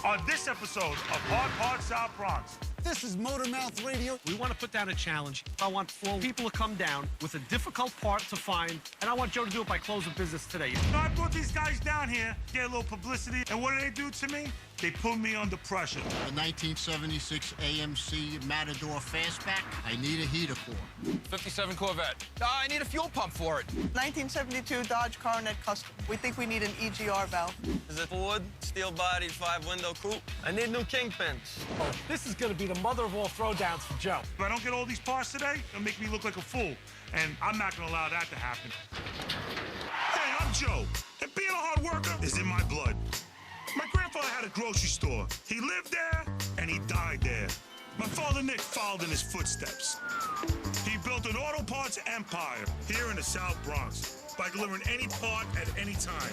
On this episode of Hard Parts South Bronx. This is MotorMouth Radio. We want to put down a challenge. I want 4 people to come down with a difficult part to find, and I want Joe to do it by close of business today. So I brought these guys down here, get a little publicity, and what do they do to me? They put me under pressure. The 1976 AMC Matador Fastback. I need a heater core. 57 Corvette. I need a fuel pump for it. 1972 Dodge Coronet Custom. We think we need an EGR valve. Is it Ford, steel-bodied, 5-window coupe? I need new kingpins. Oh, this is going to be the mother of all throwdowns for Joe. If I don't get all these parts today, it'll make me look like a fool, and I'm not going to allow that to happen. Hey, I'm Joe, and being a hard worker is in my blood. My grandfather had a grocery store. He lived there, and he died there. My father, Nick, followed in his footsteps. He built an auto parts empire here in the South Bronx by delivering any part at any time.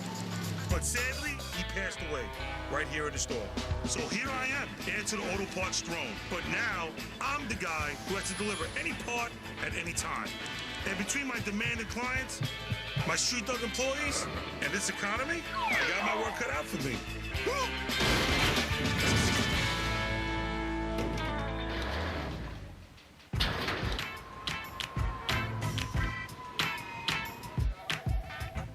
But sadly, he passed away right here in the store. So here I am, heir to the auto parts throne. But now, I'm the guy who has to deliver any part at any time. And between my demanding clients, my street dog employees, and this economy, I got my work cut out for me. Woo!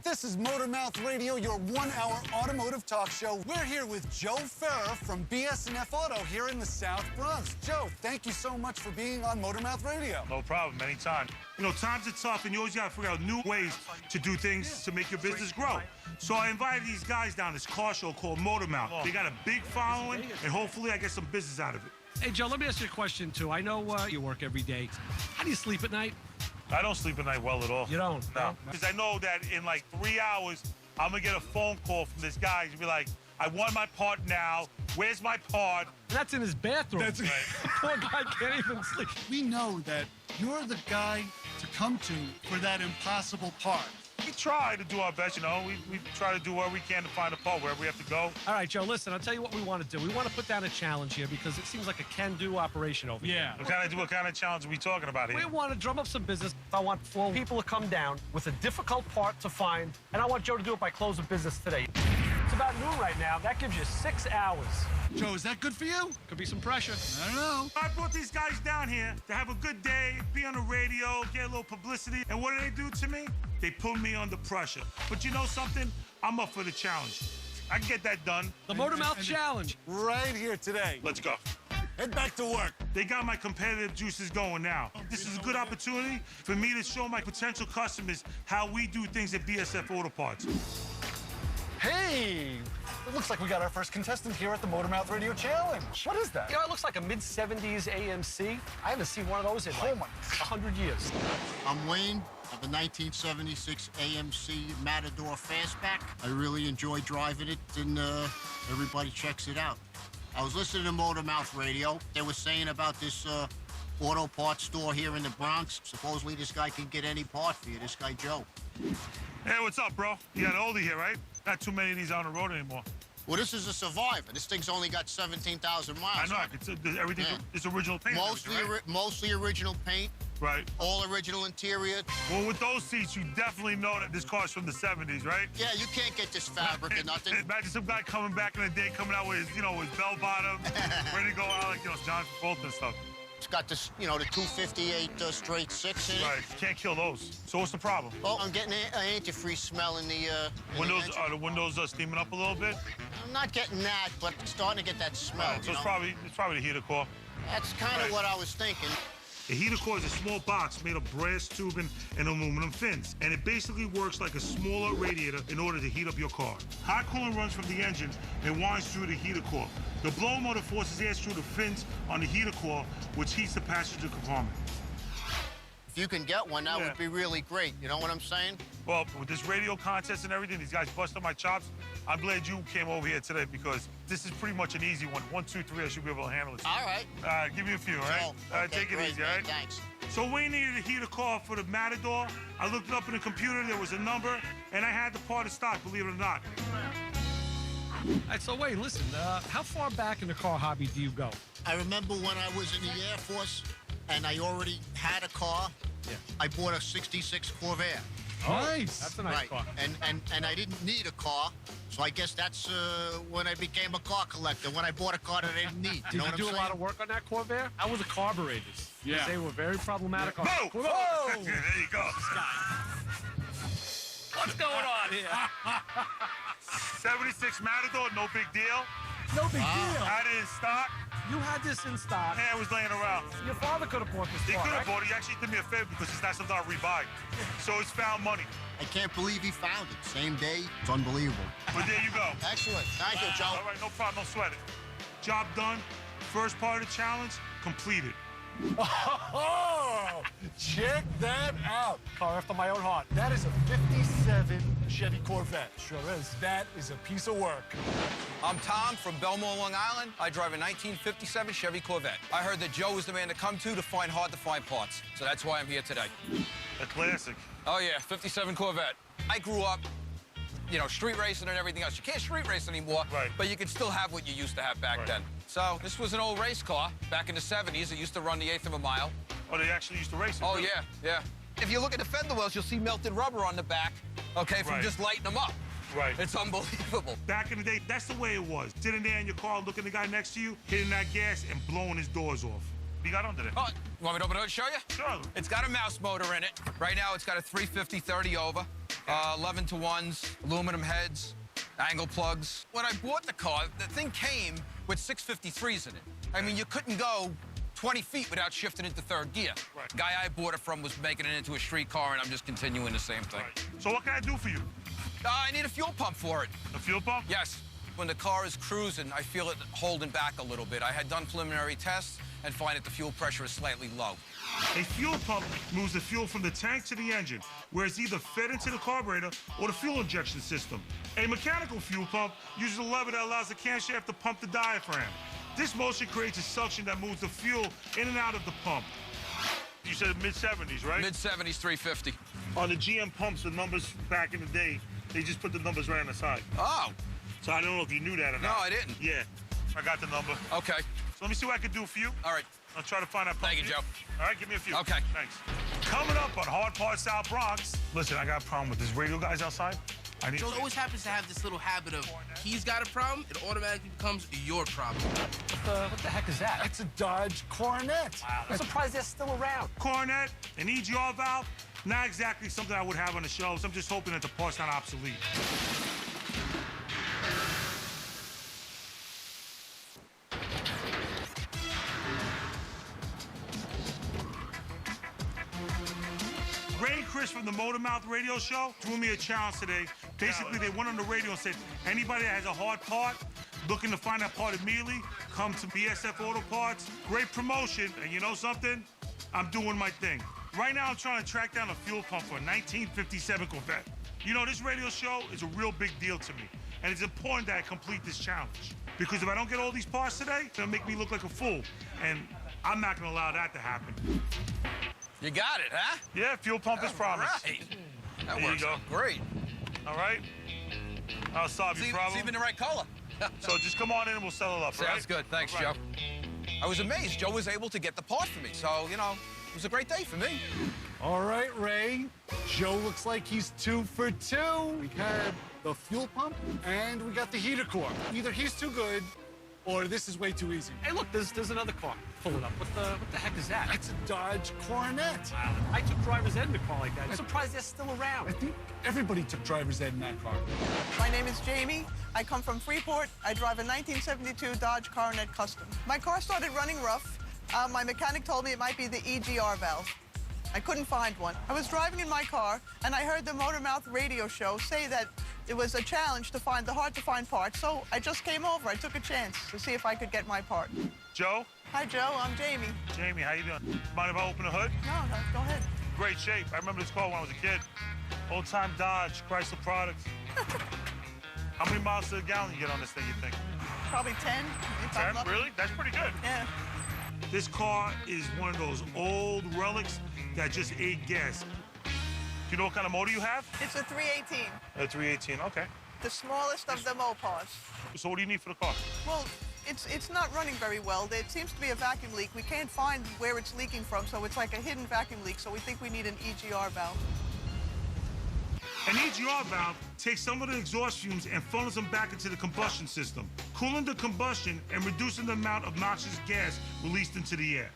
This is MotorMouth Radio, your 1-hour automotive talk show. We're here with Joe Ferrer from BS&F Auto here in the South Bronx. Joe, thank you so much for being on MotorMouth Radio. No problem, anytime. You know, times are tough, and you always got to figure out new ways to do things to make your business grow. So I invited these guys down this car show called MotorMouth. They got a big following, and hopefully I get some business out of it. Hey, Joe, let me ask you a question, too. I know you work every day. How do you sleep at night? I don't sleep at night well at all. You don't? No. Because I know that in like 3 hours, I'm going to get a phone call from this guy. He's going to be like, I want my part now. Where's my part? That's in his bathroom. That's right. Poor guy can't even sleep. We know that you're the guy to come to for that impossible part. We try to do our best, you know. We try to do what we can to find a part wherever we have to go. All right, Joe, listen, I'll tell you what we want to do. We want to put down a challenge here because it seems like a can-do operation over here. What kind of challenge are we talking about here? We want to drum up some business. I want 4 people to come down with a difficult part to find, and I want Joe to do it by close of business today. It's about noon right now. That gives you 6 hours. Joe, is that good for you? Could be some pressure. I don't know. I brought these guys down here to have a good day, be on the radio, get a little publicity, and what do they do to me? They put me under pressure. But you know something? I'm up for the challenge. I can get that done. The MotorMouth Challenge. Right here today. Let's go. Head back to work. They got my competitive juices going now. This is a good opportunity for me to show my potential customers how we do things at BS&F Auto Parts. Hey, it looks like we got our first contestant here at the MotorMouth Radio Challenge. What is that? You know, it looks like a mid-70s AMC. I haven't seen one of those in like 100 years. I'm Wayne of the 1976 AMC Matador Fastback. I really enjoy driving it, and everybody checks it out. I was listening to MotorMouth Radio. They were saying about this auto parts store here in the Bronx. Supposedly this guy can get any part for you, this guy Joe. Hey, what's up, bro? You got an oldie here, right? Not too many of these on the road anymore. Well, this is a Survivor. This thing's only got 17,000 miles. I know. It's everything. Yeah. It's original paint. Mostly original paint. Right. All original interior. Well, with those seats, you definitely know that this car's from the 70s, right? Yeah, you can't get this fabric or nothing. Imagine some guy coming back in the day, coming out with his, his bell bottom, ready to go out like, John Travolta and stuff. It's got this, the 258 straight 6 in it. Right. Can't kill those. So what's the problem? Oh, I'm getting an antifreeze smell in the windows. Are the windows steaming up a little bit? I'm not getting that, but starting to get that smell. Right, so it's probably the heater core. That's kind of what I was thinking. The heater core is a small box made of brass tubing and aluminum fins, and it basically works like a smaller radiator in order to heat up your car. Hot coolant runs from the engine and winds through the heater core. The blow motor forces air through the fins on the heater core, which heats the passenger compartment. If you can get one, that would be really great. You know what I'm saying? Well, with this radio contest and everything, these guys busted my chops. I'm glad you came over here today because this is pretty much an easy one. 1, 2, 3, I should be able to handle it. All right. Give me a few, all right? Okay, take it great, easy, all right? Thanks. So we needed a heater core for the Matador. I looked it up in the computer, there was a number, and I had the part in stock, believe it or not. All right, so wait, listen, how far back in the car hobby do you go? I remember when I was in the Air Force and I already had a car. Yeah. I bought a '66 Corvette. Nice. That's a nice car. And I didn't need a car, so I guess that's when I became a car collector, when I bought a car that I didn't need. Did you do a lot of work on that Corvette? How was the carburetors? Yeah. They were very problematic. Whoa! Whoa! There you go. What's going on here? 76 Matador, no big deal. No big deal. Had it in stock. You had this in stock. Yeah, it was laying around. Your father could have bought this He car, could have right? bought it. He actually did me a favor because it's not something I rebuy. So it's found money. I can't believe he found it. Same day. It's unbelievable. But there you go. Excellent. Thank you, Joe. All right, no problem. Don't sweat it. Job done. First part of the challenge completed. Oh, check that out. Car after my own heart. That is a 57 Chevy Corvette. Sure is. That is a piece of work. I'm Tom from Belmore, Long Island. I drive a 1957 Chevy Corvette. I heard that Joe was the man to come to find hard-to-find parts. So that's why I'm here today. A classic. Oh, yeah, 57 Corvette. I grew up, you know, street racing and everything else. You can't street race anymore, Right. but you can still have what you used to have back then. So this was an old race car back in the 70s. It used to run the eighth of a mile. Oh, they actually used to race it. Oh, really? yeah. If you look at the fender wells, you'll see melted rubber on the back, okay, from Right. just lighting them up. Right. It's unbelievable. Back in the day, that's the way it was. Sitting there in your car, looking at the guy next to you, hitting that gas and blowing his doors off. You got under there. Oh, you want me to open it and show you? Sure. It's got a mouse motor in it. Right now, it's got a 350 30 over, 11 to 1s, aluminum heads, angle plugs. When I bought the car, the thing came with 653s in it. I mean, you couldn't go 20 feet without shifting into third gear. Right. The guy I bought it from was making it into a street car, and I'm just continuing the same thing. Right. So what can I do for you? I need a fuel pump for it. A fuel pump? Yes. When the car is cruising, I feel it holding back a little bit. I had done preliminary tests and find that the fuel pressure is slightly low. A fuel pump moves the fuel from the tank to the engine, where it's either fed into the carburetor or the fuel injection system. A mechanical fuel pump uses a lever that allows the camshaft to pump the diaphragm. This motion creates a suction that moves the fuel in and out of the pump. You said mid-70s, right? Mid-70s, 350. On the GM pumps, the numbers back in the day, they just put the numbers right on the side. Oh, So I don't know if you knew that or not. no, I didn't. Yeah, I got the number. Okay. So let me see what I can do for you. All right. I'll try to find that pump. Thank you, for Joe. All right, give me a few. Okay. Thanks. Coming up on Hard Parts South Bronx. Listen, I got a problem with this radio guys outside. I need Joe always happens to have this little habit of he's got a problem, it automatically becomes your problem. What the heck is that? It's a Dodge Coronet. Wow, I'm surprised they're still around. Coronet, an EGR valve, not exactly something I would have on the shelves. I'm just hoping that the part's not obsolete. Ray and Chris from the MotorMouth Radio show threw me a challenge today. Basically, they went on the radio and said, anybody that has a hard part, looking to find that part immediately, come to BS&F Auto Parts. Great promotion, and you know something? I'm doing my thing. Right now, I'm trying to track down a fuel pump for a 1957 Corvette. You know, this radio show is a real big deal to me, and it's important that I complete this challenge. Because if I don't get all these parts today, it'll make me look like a fool, and I'm not gonna allow that to happen. You got it, huh? Yeah, fuel pump is promised. Right. That There you works go. out great. All right? I'll solve your It's problem. even the right color. So just come on in and we'll settle it up, all right? Sounds good. Thanks, All right. Joe. I was amazed. Joe was able to get the part for me. So, you know, it was a great day for me. All right, Ray. Joe looks like he's 2 for 2. We had the fuel pump and we got the heater core. Either he's too good or this is way too easy. Hey, look, there's another car. Pull it up. What the heck is that? It's a Dodge Coronet. Wow. I took driver's ed in a car like that. I'm surprised they're still around. I think everybody took driver's ed in that car. My name is Jamie. I come from Freeport. I drive a 1972 Dodge Coronet Custom. My car started running rough. My mechanic told me it might be the EGR valve. I couldn't find one. I was driving in my car, and I heard the MotorMouth Radio show say that it was a challenge to find the hard-to-find parts, so I just came over. I took a chance to see if I could get my part. Joe? Hi, Joe. I'm Jamie. Jamie, how you doing? Mind if I open the hood? No, go ahead. Great shape. I remember this car when I was a kid. Old-time Dodge, Chrysler products. How many miles to the gallon you get on this thing, you think? Probably 10. if I'm 10? lucky. Really? That's pretty good. Yeah. This car is one of those old relics that just ate gas. Do you know what kind of motor you have? It's a 318, A 318, okay. the smallest of the Mopars. So what do you need for the car? Well, it's not running very well. It seems to be a vacuum leak. We can't find where it's leaking from, so it's like a hidden vacuum leak, so we think we need an EGR valve. An EGR valve takes some of the exhaust fumes and funnels them back into the combustion system, cooling the combustion and reducing the amount of noxious gas released into the air.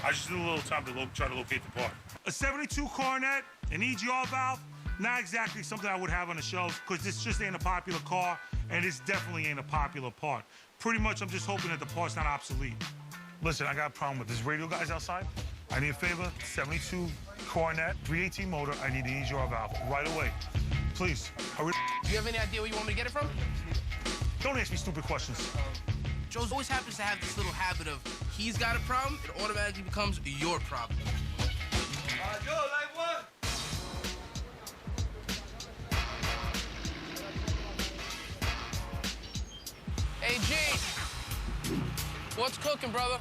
I just need a little time to try to locate the part. A 72 Coronet, an EGR valve, not exactly something I would have on the shelves because this just ain't a popular car, and this definitely ain't a popular part. Pretty much, I'm just hoping that the part's not obsolete. Listen, I got a problem with this radio guys outside. I need a favor, 72 Coronet, 318 motor. I need the EGR valve right away. Please, hurry. Do you have any idea where you want me to get it from? Don't ask me stupid questions. Joe always happens to have this little habit of he's got a problem, it automatically becomes your problem. Joe, like what? Hey, G. What's cooking, brother?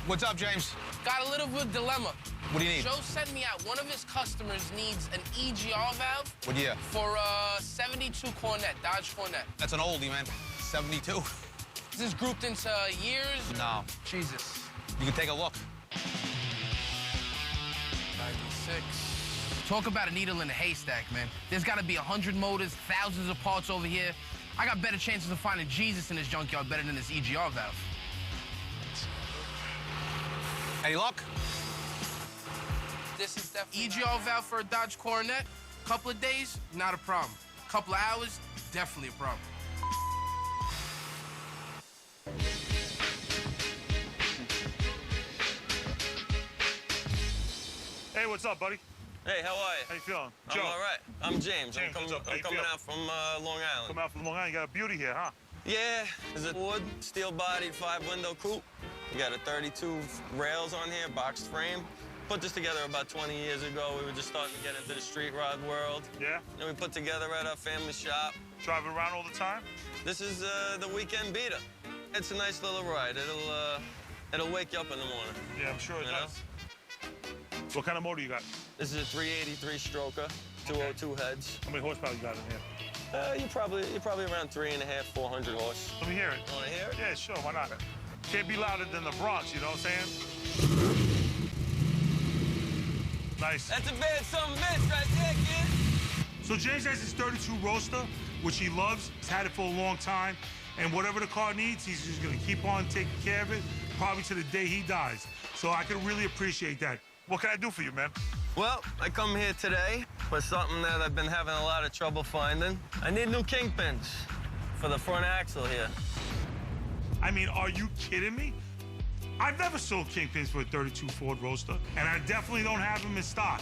What's up, James? Got a little bit of dilemma. What do you need? Joe sent me out. One of his customers needs an EGR valve. What year? For a 72 Coronet, Dodge Coronet. That's an oldie, man. 72. Is this grouped into years? No. Jesus. You can take a look. 96. Talk about a needle in a haystack, man. There's got to be 100 motors, thousands of parts over here. I got better chances of finding Jesus in this junkyard better than this EGR valve. Any luck? This is definitely EGR valve for a Dodge Coronet. Couple of days, not a problem. Couple of hours, definitely a problem. Hey, what's up, buddy? Hey, how are you? How you feeling? I'm all right. I'm James. James, what's up? How I'm you coming feeling? out from Long Island. Come out from Long Island, you got a beauty here, huh? Yeah, it's a wood, steel-bodied, 5-window coupe. We got a 32 rails on here, boxed frame. Put this together about 20 years ago. We were just starting to get into the street rod world. Yeah? And we put together at our family shop. Driving around all the time? This is the weekend beater. It's a nice little ride. It'll wake you up in the morning. Yeah, I'm sure it You know? does. What kind of motor you got? This is a 383 stroker, 202 heads. How many horsepower you got in here? You're probably around 3.5, 400 horse. Let me hear it. Want to hear it? Yeah, sure, why not? Can't be louder than the Bronx, you know what I'm saying? Nice. That's a bad something bitch right there, kid. So James has his 32 Roadster, which he loves. He's had it for a long time. And whatever the car needs, he's just gonna keep on taking care of it, probably to the day he dies. So I can really appreciate that. What can I do for you, man? Well, I come here today for something that I've been having a lot of trouble finding. I need new kingpins for the front axle here. I mean, are you kidding me? I've never sold kingpins for a 32 Ford Roadster, and I definitely don't have them in stock.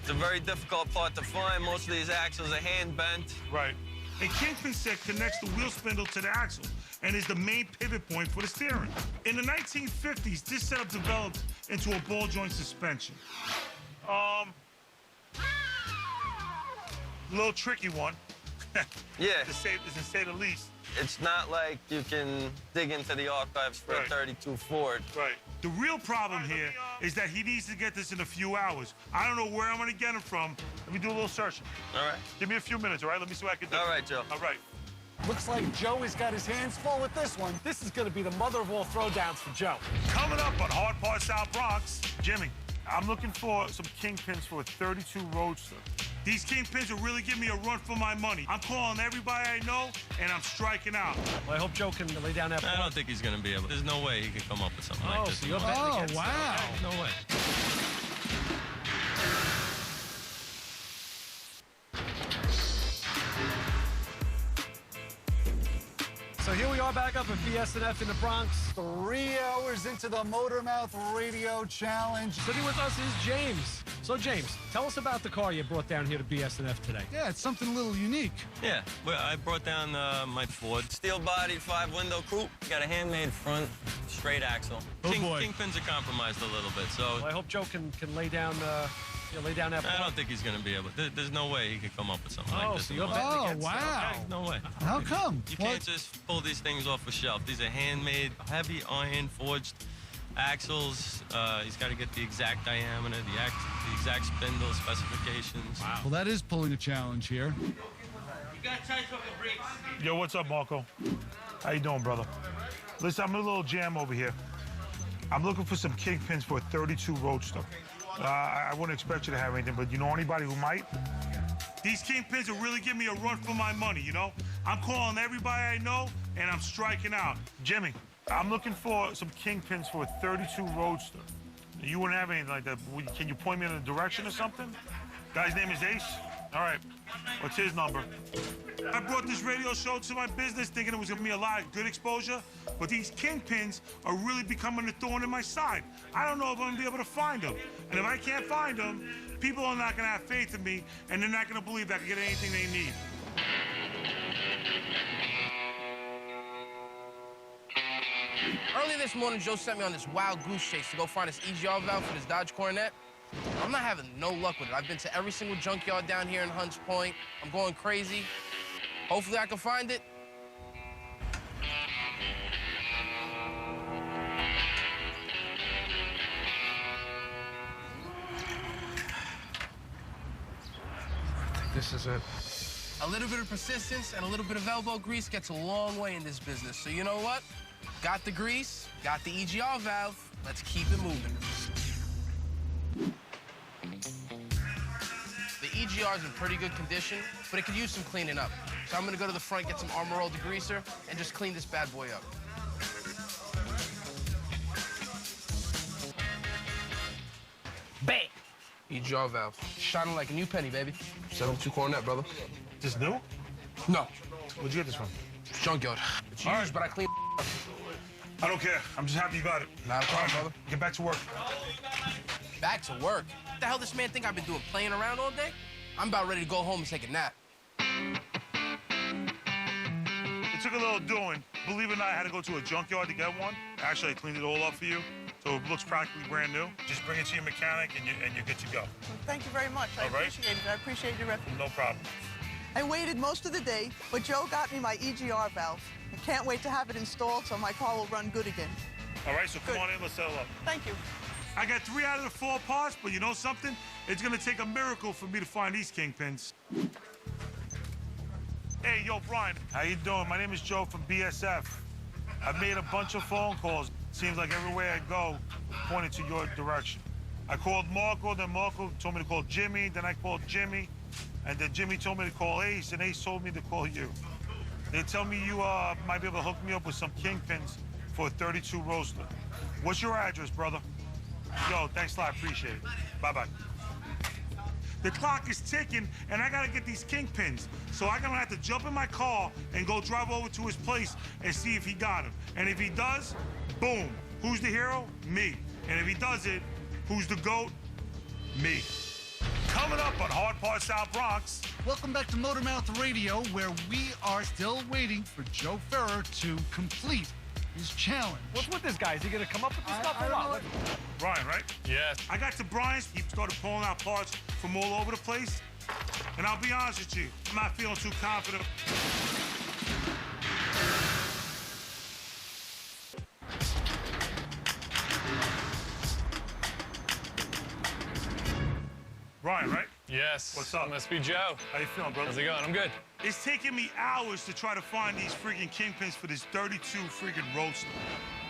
It's a very difficult part to find. Most of these axles are hand bent. Right. A kingpin set connects the wheel spindle to the axle and is the main pivot point for the steering. In the 1950s, this setup developed into a ball joint suspension. A little tricky one. Yeah. to say the least. It's not like you can dig into the archives for a 32 Ford. Right. The real problem here is that he needs to get this in a few hours. I don't know where I'm gonna get him from. Let me do a little searching. All right. Give me a few minutes, all right? Let me see what I can do. All right, Joe. All right. Looks like Joe has got his hands full with this one. This is going to be the mother of all throwdowns for Joe. Coming up on Hard Part South Bronx, Jimmy, I'm looking for some kingpins for a 32 Roadster. These kingpins will really give me a run for my money. I'm calling everybody I know, and I'm striking out. Well, I hope Joe can lay down that I point. don't think he's going to be able. There's no way he could come up with something like this. So you're betting against him. wow. No way. So here we are back up at BS&F in the Bronx. 3 hours into the MotorMouth Radio Challenge. Sitting with us is James. So, James, tell us about the car you brought down here to BS&F today. Yeah, it's something a little unique. Yeah, well, I brought down my Ford. Steel-bodied 5-window coupe. Got a handmade front, straight axle. Oh, boy. Kingpins are compromised a little bit, so Well, I hope Joe can lay down that I point. don't think he's going to be able. There's no way he could come up with something like this. So you're in betting one- against him. wow. Okay. No way. How come? You can't just pull these things off a shelf. These are handmade, heavy iron forged axles. He's got to get the exact diameter, the exact spindle specifications. Wow. Well, that is pulling a challenge here. You got to tighten up the brakes. Yo, what's up, Marco? How you doing, brother? Listen, I'm in a little jam over here. I'm looking for some kingpins for a 32 Roadster. I wouldn't expect you to have anything, but you know anybody who might? These kingpins will really give me a run for my money, you know? I'm calling everybody I know, and I'm striking out. Jimmy, I'm looking for some kingpins for a 32 Roadster. You wouldn't have anything like that. Can you point me in a direction or something? Guy's name is Ace? All right. What's his number? I brought this radio show to my business thinking it was going to be a lot of good exposure, but these kingpins are really becoming a thorn in my side. I don't know if I'm going to be able to find them. And if I can't find them, people are not going to have faith in me, and they're not going to believe that I can get anything they need. Earlier this morning, Joe sent me on this wild goose chase to go find this EGR valve for this Dodge Coronet. I'm not having no luck with it. I've been to every single junkyard down here in Hunts Point. I'm going crazy. Hopefully I can find it. This is it. A little bit of persistence and a little bit of elbow grease gets a long way in this business. So you know what? Got the grease, got the EGR valve. Let's keep it moving. The EGR is in pretty good condition, but it could use some cleaning up. So I'm gonna go to the front, get some Armor All degreaser, and just clean this bad boy up. Bam! EGR valve. Shining like a new penny, baby. 702 Coronet, brother. This new? No. Where'd you get this from? Junkyard. It's used, but I clean. I don't care. I'm just happy you got it. Not a problem, brother. Get back to work. Back to work? What the hell this man think I've been doing, playing around all day? I'm about ready to go home and take a nap. It took a little doing. Believe it or not, I had to go to a junkyard to get one. Actually, I cleaned it all up for you, so it looks practically brand new. Just bring it to your mechanic, and you're good to go. Well, thank you very much. I appreciate it. I appreciate your effort. No problem. I waited most of the day, but Joe got me my EGR valve. I can't wait to have it installed so my car will run good again. All right, so come on in. Let's settle up. Thank you. I got 3 out of the 4 parts, but you know something? It's gonna take a miracle for me to find these kingpins. Hey, yo, Brian, how you doing? My name is Joe from BS&F. I've made a bunch of phone calls. Seems like everywhere I go, pointed to your direction. I called Marco, then Marco told me to call Jimmy, then I called Jimmy, and then Jimmy told me to call Ace, and Ace told me to call you. They tell me you might be able to hook me up with some kingpins for a 32 Roadster. What's your address, brother? Yo, thanks a lot, appreciate it. Bye-bye. The clock is ticking, and I gotta get these kingpins. So I'm gonna have to jump in my car and go drive over to his place and see if he got them. And if he does, boom. Who's the hero? Me. And if he does it, who's the GOAT? Me. Coming up on Hard Part South Bronx. Welcome back to MotorMouth Radio, where we are still waiting for Joe Ferrer to complete his challenge. What's with this guy? Is he gonna come up with this stuff or what? Brian, right? Yes. I got to Brian's. He started pulling out parts from all over the place. And I'll be honest with you, I'm not feeling too confident. Brian, right? Yes. What's up? Must be Joe. How you feeling, brother? How's it going? I'm good. It's taking me hours to try to find these freaking kingpins for this 32 freaking Roadster.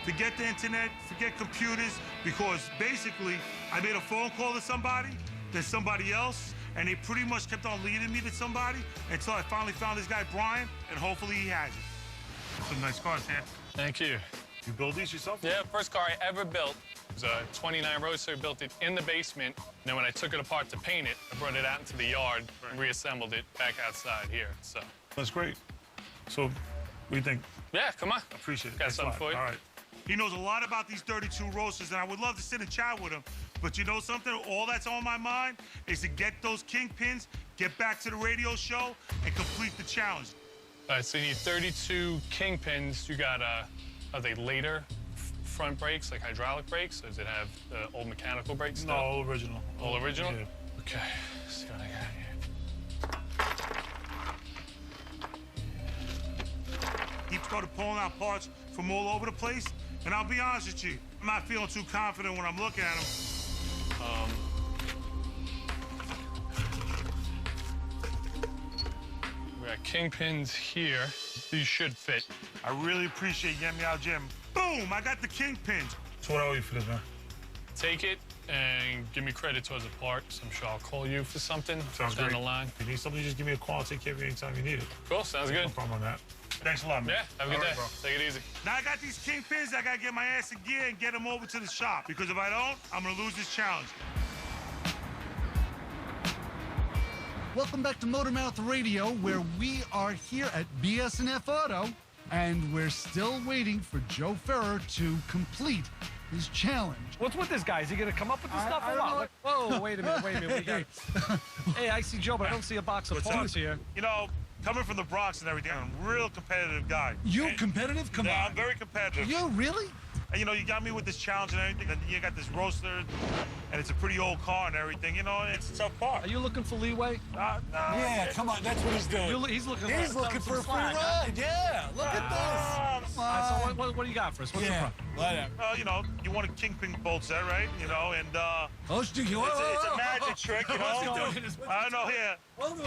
Forget the internet, forget computers, because basically I made a phone call to somebody, then somebody else, and they pretty much kept on leading me to somebody until I finally found this guy, Brian, and hopefully he has it. Some nice cars, man. Thank you. You build these yourself? Yeah, first car I ever built was a 29 Roadster. Built it in the basement. And then when I took it apart to paint it, I brought it out into the yard and reassembled it back outside here. So That's great. So, what do you think? yeah, come on. Appreciate it. Got Thanks a something lot. for you. All right. He knows a lot about these 32 Roadsters, and I would love to sit and chat with him. But you know something? All that's on my mind is to get those kingpins, get back to the radio show, and complete the challenge. All right, so you need 32 kingpins. You got, are they later front brakes, like hydraulic brakes? Or does it have the old mechanical brakes? No, all original. All original? Yeah. Okay, let's see what I got here. He started pulling out parts from all over the place, and I'll be honest with you, I'm not feeling too confident when I'm looking at him. We got kingpins here. These should fit. I really appreciate Yemi Al Jim. Boom, I got the kingpins. So what I owe you for this, man? Take it, and give me credit towards the parts. I'm sure I'll call you for something Sounds down great. the line. If you need something, just give me a call. I'll take care of you anytime you need it. Cool, sounds good. No problem on that. Thanks a lot, man. Yeah, have a good All right, day. bro. Take it easy. Now I got these kingpins. I gotta get my ass in gear and get them over to the shop. Because if I don't, I'm gonna lose this challenge. Welcome back to MotorMouth Radio, where we are here at BS&F Auto, and we're still waiting for Joe Ferrer to complete his challenge. What's with this guy? Is he going to come up with this stuff I or don't what? Whoa, wait a minute. We got... Hey, I see Joe, but I don't see a box of What's parts up? here. You know, coming from the Bronx and everything, I'm a real competitive guy. You competitive? Come Yeah, on. I'm very competitive. You really? And, you know, you got me with this challenge and everything. And you got this roadster, and it's a pretty old car and everything. You know, it's a tough car. Are you looking for leeway? No. Yeah, come on. That's what he's doing. He's looking for a free ride. Yeah, look at this. Come All right, on. so what do you got for us? What's the Yeah, problem? whatever. You know, you want a kingpin bolt set, right? You know, and Oh, it's it's a magic trick, you know. What's going on? I know, yeah.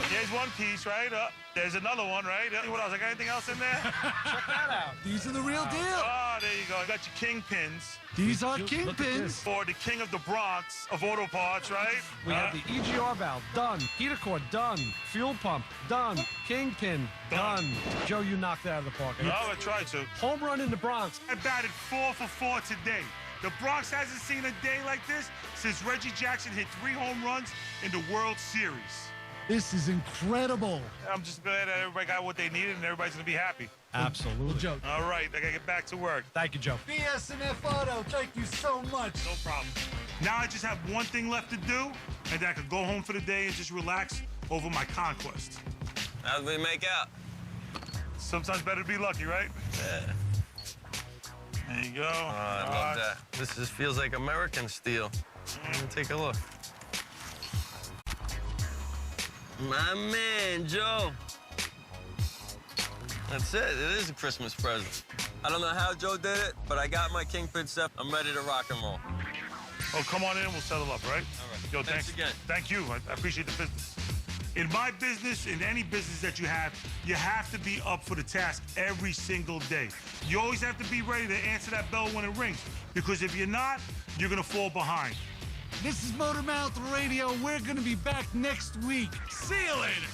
Here's one piece, right? There's another one, right? What else? I got anything else in there? Check that out. These are the real deal. Oh, there you go. I got your kingpins These are Look at kingpins. this. for the king of the Bronx of auto parts, right? We have the EGR valve, done. Heater core, done. Fuel pump, done. Kingpin, done. Joe, you knocked that out of the park. Oh, I tried to. Home run in the Bronx. I batted 4 for 4 today. The Bronx hasn't seen a day like this since Reggie Jackson hit 3 home runs in the World Series. This is incredible. I'm just glad that everybody got what they needed and everybody's gonna be happy. Absolutely. Joe. All right, I gotta get back to work. Thank you, Joe. BS&F Auto, thank you so much. No problem. Now I just have one thing left to do, and then I can go home for the day and just relax over my conquest. How'd we make out? Sometimes better to be lucky, right? Yeah. There you go. Oh, I love that. This just feels like American steel. Take a look. My man, Joe. That's it. It is a Christmas present. I don't know how Joe did it, but I got my kingpin set. I'm ready to rock and roll. Oh, come on in and we'll settle up, right? All right. Yo, Thanks again. Thank you. I appreciate the business. In my business, in any business that you have to be up for the task every single day. You always have to be ready to answer that bell when it rings, because if you're not, you're gonna fall behind. This is MotorMouth Radio. We're going to be back next week. See you later.